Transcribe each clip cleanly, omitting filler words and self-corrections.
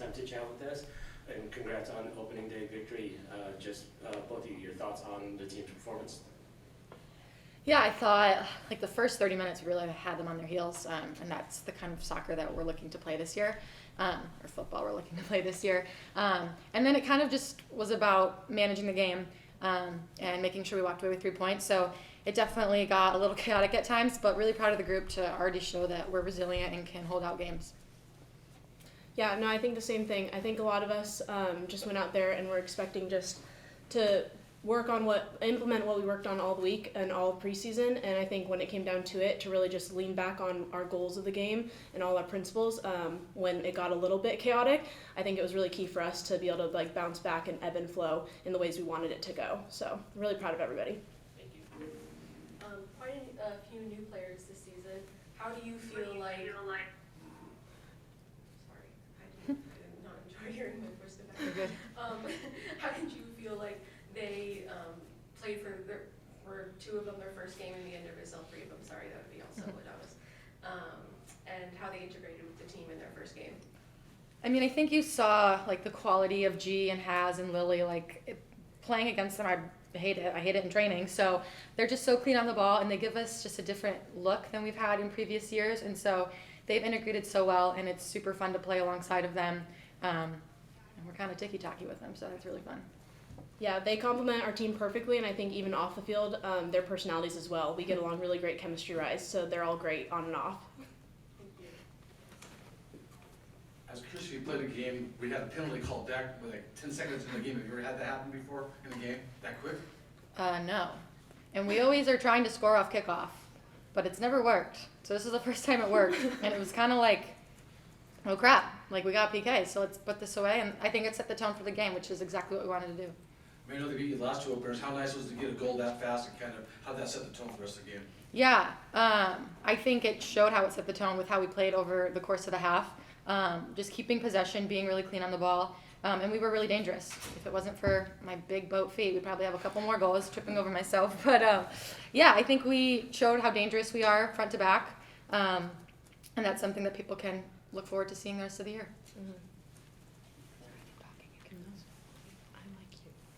time to chat with us. And congrats on opening day victory. Both of you, your thoughts on the team's performance. Yeah, I thought like the first 30 minutes really had them on their heels, and that's the kind of soccer that we're looking to play this year, or football we're looking to play this year. And then it kind of just was about managing the game and making sure we walked away with 3 points. So it definitely got a little chaotic at times, but really proud of the group to already show that we're resilient and can hold out games. Yeah, no, I think the same thing. I think a lot of us just went out there and were expecting just to implement what we worked on all week and all preseason. And I think when it came down to it, to really just lean back on our goals of the game and all our principles, when it got a little bit chaotic, I think it was really key for us to be able to like bounce back and ebb and flow in the ways we wanted it to go. So I'm really proud of everybody. Thank you. Quite a few new players this season. How do you feel like? Sorry, I did not enjoy hearing my voice back. You're good. How did you feel like they played for two of them their first game in the end of Brazil, 3 of them, sorry, that would be also what I was, and how they integrated with the team in their first game? I mean, I think you saw like the quality of G and Haz and Lily, playing against them. I hate it. I hate it in training. So they're just so clean on the ball, and they give us just a different look than we've had in previous years. And so they've integrated so well, and it's super fun to play alongside of them. And we're kind of ticky-tacky with them, so that's really fun. Yeah, they complement our team perfectly, and I think even off the field, their personalities as well. We get along really great chemistry-wise, so they're all great on and off. Thank you. As Chris, you played a game, we had a penalty called back with like 10 seconds in the game. Have you ever had that happen before in the game, that quick? No. And we always are trying to score off kickoff, but it's never worked. So this is the first time it worked, and it was kind of like, oh crap, like we got PK, so let's put this away. And I think it set the tone for the game, which is exactly what we wanted to do. I mean, I know they beat you the last 2 openers. How nice was it to get a goal that fast, and kind of how did that set the tone for the rest of the game? Yeah, I think it showed how it set the tone with how we played over the course of the half. Just keeping possession, being really clean on the ball, and we were really dangerous. If it wasn't for my big boat feet, we'd probably have a couple more goals, tripping over myself. But yeah, I think we showed how dangerous we are front to back, and that's something that people can look forward to seeing the rest of the year. Mm-hmm.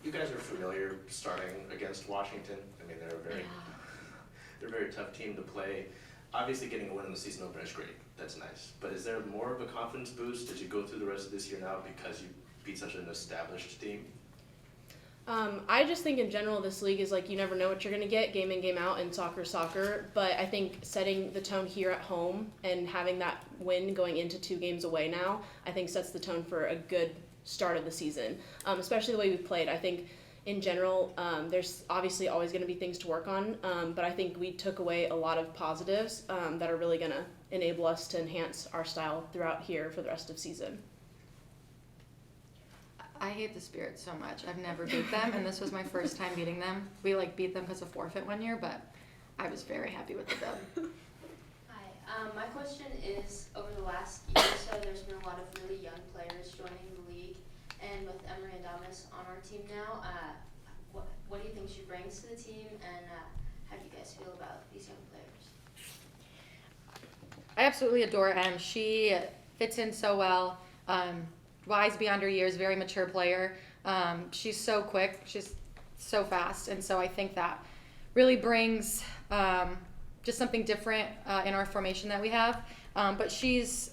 You guys are familiar starting against Washington. I mean, they're a very tough team to play. Obviously, getting a win in the season opener is great. That's nice. But is there more of a confidence boost as you go through the rest of this year now because you beat such an established team? I just think in general this league is like you never know what you're going to get game in, game out, and soccer. But I think setting the tone here at home and having that win going into 2 games away now, I think sets the tone for a good start of the season, especially the way we've played. I think in general there's obviously always going to be things to work on, but I think we took away a lot of positives that are really going to enable us to enhance our style throughout here for the rest of season. I hate the Spirit so much. I've never beat them, and this was my first time beating them. We beat them because of forfeit one year, but I was very happy with the dub. Hi, my question is, over the last year or so, there's been a lot of really young players joining the league, and with Emery and Damas on our team now, what do you think she brings to the team, and how do you guys feel about these young players? I absolutely adore Em. She fits in so well. Wise beyond her years, very mature player. She's so quick, she's so fast, and so I think that really brings just something different in our formation that we have. But she's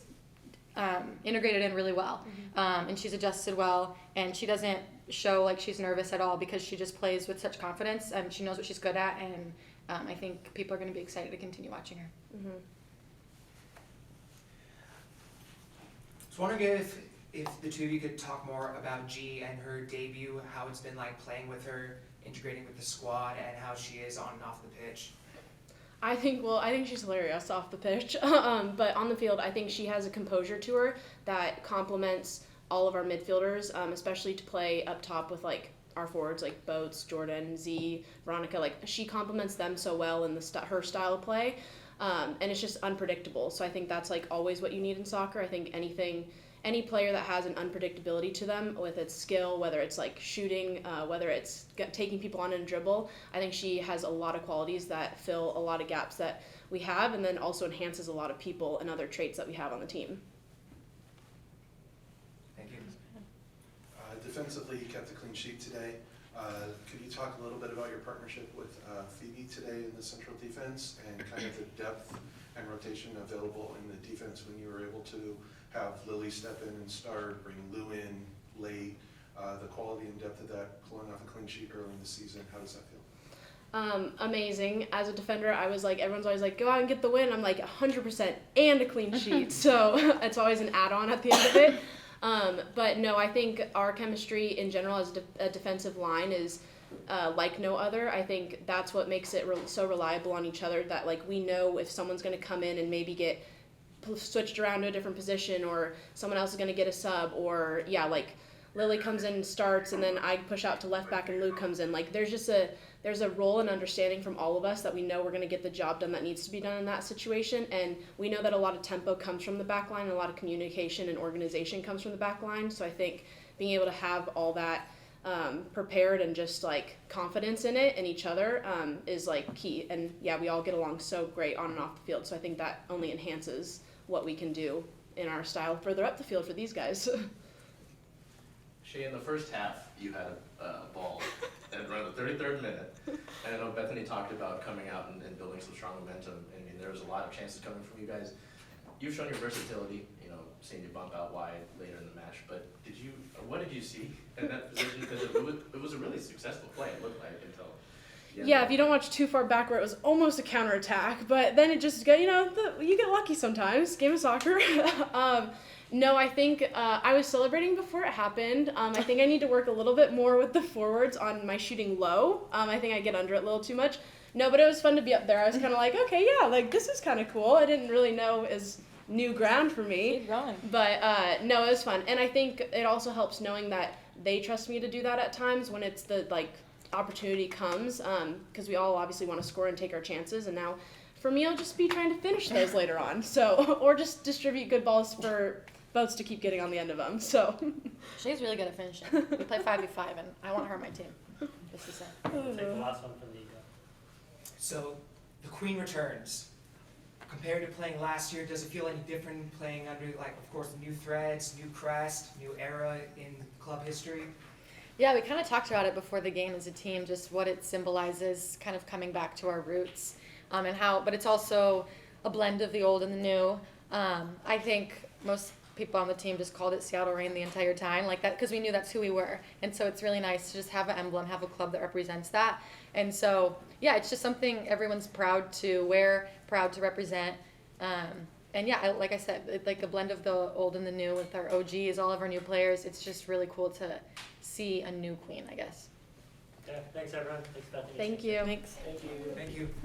integrated in really well, and she's adjusted well, and she doesn't show like she's nervous at all because she just plays with such confidence, and she knows what she's good at, and I think people are going to be excited to continue watching her. Mm-hmm. I was wondering if the two of you could talk more about G and her debut, how it's been like playing with her, integrating with the squad, and how she is on and off the pitch. I think she's hilarious off the pitch, but on the field, I think she has a composure to her that complements all of our midfielders, especially to play up top with like our forwards like Boats, Jordan, Z, Veronica. Like she complements them so well in her style of play, and it's just unpredictable. So I think that's like always what you need in soccer. I think any player that has an unpredictability to them with its skill, whether it's like shooting, whether it's taking people on in a dribble, I think she has a lot of qualities that fill a lot of gaps that we have, and then also enhances a lot of people and other traits that we have on the team. Thank you. defensively, you kept a clean sheet today. Could you talk a little bit about your partnership with Phoebe today in the central defense and kind of the depth and rotation available in the defense when you were able to have Lily step in and start, bring Lou in late, the quality and depth of that, pulling off a clean sheet early in the season, how does that feel? Amazing. As a defender, I was like, everyone's always like, go out and get the win. I'm like 100% and a clean sheet. So it's always an add-on at the end of it. But no, I think our chemistry in general as a defensive line is like no other. I think that's what makes it so reliable on each other, that like we know if someone's going to come in and maybe get switched around to a different position, or someone else is going to get a sub, or yeah, like Lily comes in and starts and then I push out to left back and Lou comes in. Like there's a role and understanding from all of us that we know we're going to get the job done that needs to be done in that situation, and we know that a lot of tempo comes from the back line, and a lot of communication and organization comes from the back line. So I think being able to have all that prepared and just like confidence in it and each other is like key. And yeah, we all get along so great on and off the field, so I think that only enhances what we can do in our style further up the field for these guys. Shae, in the first half, you had a ball at around the 33rd minute, and I know Bethany talked about coming out and building some strong momentum. I mean, there was a lot of chances coming from you guys. You've shown your versatility, you know, seeing you bump out wide later in the match, but what did you see in that position? Because it was a really successful play, it looked like, until... Yeah, if you don't watch too far back where it was almost a counterattack, but then it just got, you get lucky sometimes, game of soccer. No, I think I was celebrating before it happened. I think I need to work a little bit more with the forwards on my shooting low. I think I get under it a little too much. No, but it was fun to be up there. I was kind of like, okay, yeah, like this is kind of cool. I didn't really know it was new ground for me. Keep going. But no, it was fun. And I think it also helps knowing that they trust me to do that at times when it's the opportunity comes, because we all obviously want to score and take our chances. And now for me, I'll just be trying to finish those later on. So, or just distribute good balls for boats to keep getting on the end of them. So She's really good at finishing. We play 5v5, and I want her on my team. Just to say. We'll take the last one from the So the Queen returns. Compared to playing last year, does it feel any different playing under, of course, new threads, new crest, new era in club history? Yeah, we kind of talked about it before the game as a team, just what it symbolizes, kind of coming back to our roots, and how. But it's also a blend of the old and the new. I think most people on the team just called it Seattle Reign the entire time, like that, because we knew that's who we were. And so it's really nice to just have an emblem, have a club that represents that. And so, yeah, it's just something everyone's proud to wear, proud to represent. And yeah, like I said, like a blend of the old and the new with our OGs, all of our new players. It's just really cool to see a new queen, I guess. Yeah, thanks everyone. Thanks Bethany. thank you. Thanks. Thank you. Thank you.